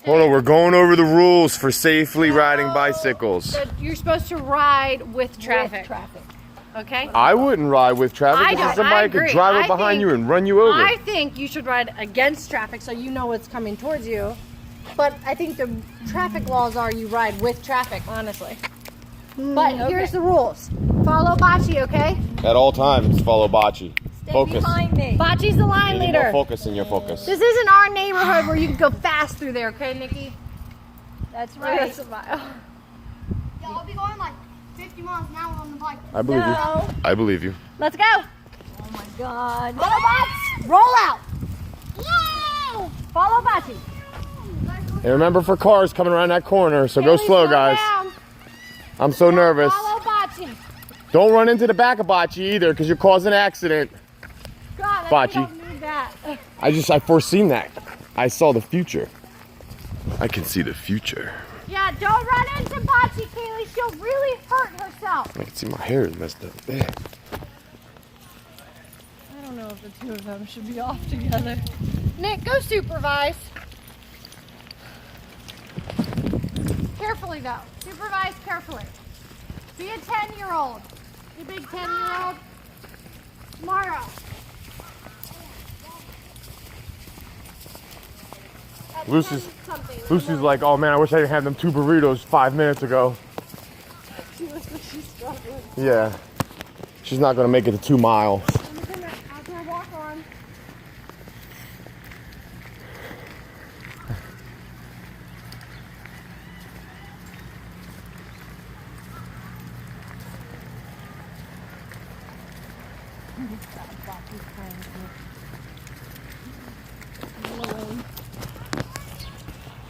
Hold on, we're going over the rules for safely riding bicycles. So you're supposed to ride with traffic. Okay? I wouldn't ride with traffic I because don't. somebody I could agree. drive I up behind think- you and run you over. I think you should ride against traffic so you know what's coming towards you. But I think the traffic laws are you ride with traffic, honestly. But here's the rules. Follow Bocce, okay? At all times, follow Bocce. Focus. Behind me. Bocce's the line You need more leader. focus in your focus. This isn't our neighborhood where you can go fast through there, okay, Nikki? That's Right. right. That's a mile. Yeah, I'll be going like 50 miles an hour on the bike. I believe you. No. I believe you. Let's go. Oh my God. Autobots, roll out. Yay! Follow Bocce. And remember for cars coming around that corner, so go Haley, slow, slow guys. down. I'm so nervous. Follow Bocce. Don't run into the back of Bocce either because you're causing an accident. God, Bocce. I don't need that. I foreseen that. I saw the future. I can see the future. Yeah, don't run into Bocce, Kaylee. She'll really hurt herself. I can see my hair is messed up there. I don't know if the two of them should be off together. Nick, go supervise. Carefully, though. Supervise carefully. Be a 10-year-old. You big 10-year-old. Tomorrow. Lucy's like, oh man, I wish I didn't have them 2 burritos 5 minutes ago. She looks like she's struggling. Yeah. She's not gonna make it to 2 miles. Outdoor walk on.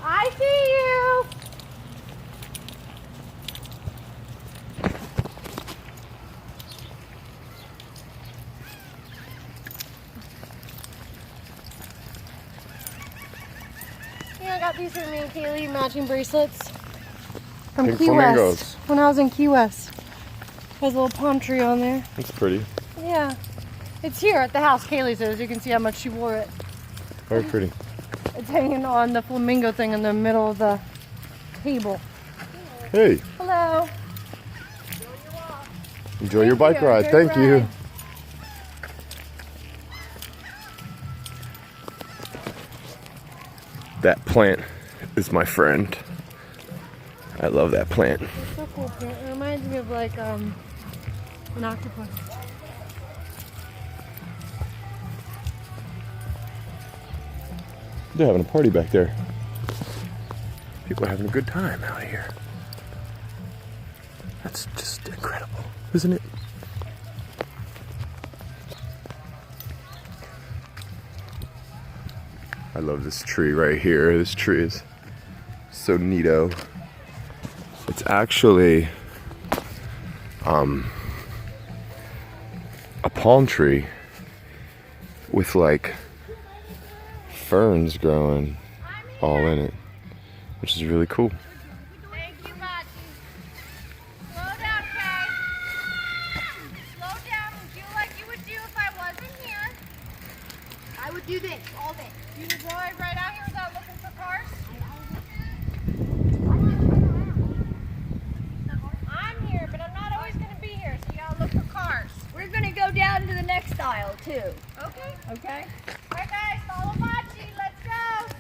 I see you. Yeah, I got these for me and Kaylee, matching bracelets from Pink Key flamingos. West. When I was in Key West, has a little palm tree on there. It's pretty. Yeah, it's here at the house. Kaylee says you can see how much she wore it. Very pretty. It's hanging on the flamingo thing in the middle of the table. Hey, Hello. enjoy your bike you. ride. Enjoy Thank your you. ride. That plant is my friend. I love that plant. It's so cool. It reminds me of like an octopus. They're having a party back there. People are having a good time out here. That's just incredible, isn't it? I love this tree right here. This tree is so neato. It's actually a palm tree with like ferns growing all in it, which is really cool. Thank you, Bocce. Slow down, Kay. Slow down. Would you like you would do if I wasn't here? I would do this all day. You would drive right out here without looking for cars? I'm here, but I'm not always going to be here, so you gotta look for cars. We're gonna go down to the next aisle too. Okay. Okay? All right, guys, follow Bocce. Let's go.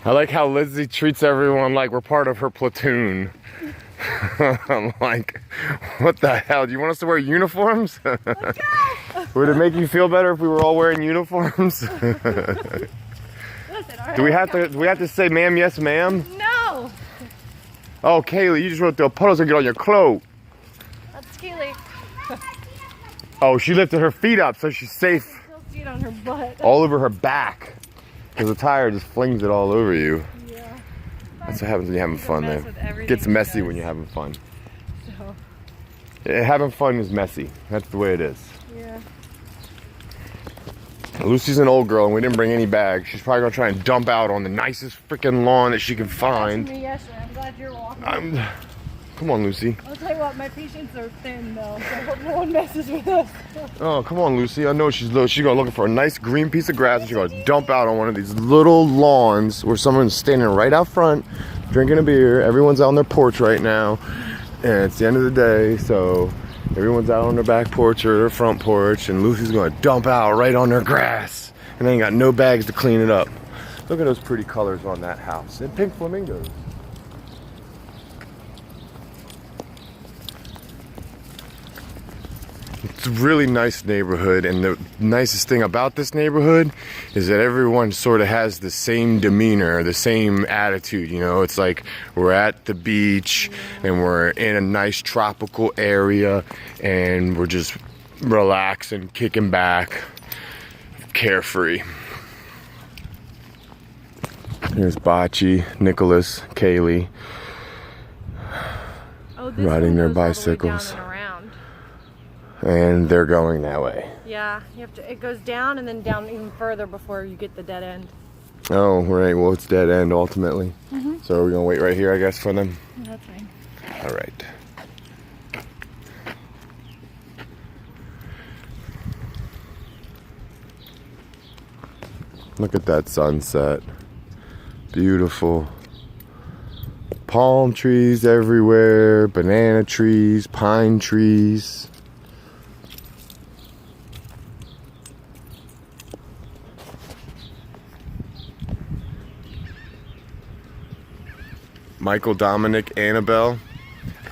I like how Lizzie treats everyone like we're part of her platoon. I'm like, what the hell? Do you want us to wear uniforms? Would it make you feel better if we were all wearing uniforms? Listen, all right. Do we have to say ma'am, yes ma'am? No. Oh, Kaylee, you just wrote the puddles and get on your cloak. That's Kaylee. Oh, she lifted her feet up so she's safe Still see it on her butt. all over her back. Because the tire just flings it all over you. Yeah. That's what happens when you're having fun mess there. with everything It gets he messy does. when you're having fun. So, Having fun is messy. That's the way it is. yeah. Lucy's an old girl and we didn't bring any bags. She's probably gonna try and dump out on the nicest freaking lawn that she can That's find. me yesterday. I'm glad you're walking. Come on, Lucy. I'll tell you what, my patients are thin though, so I hope no one messes with us. Oh, come on, Lucy. I know she's going looking for a nice green piece of grass and she's gonna dump out on one of these little lawns where someone's standing right out front drinking a beer. Everyone's out on their porch right now, and it's the end of the day, so everyone's out on their back porch or their front porch, and Lucy's gonna dump out right on their grass, and they ain't got no bags to clean it up. Look at those pretty colors on that house and pink flamingos. It's a really nice neighborhood, and the nicest thing about this neighborhood is that everyone sort of has the same demeanor, the same attitude, you know. It's like we're at the beach and we're in a nice tropical area and we're just relaxing, kicking back, carefree. Here's Bocce, Nicholas, Kaylee riding their bicycles. And they're going that way. Yeah, you have to. It goes down and then down even further before you get the dead end. Oh, right. Well, it's dead end ultimately. So are we gonna wait right here, I guess, for them? That's fine. All right. Look at that sunset. Beautiful. Palm trees everywhere, banana trees, pine trees. Michael, Dominic, Annabelle,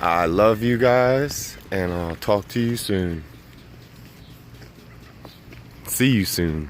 I love you guys, and I'll talk to you soon. See you soon.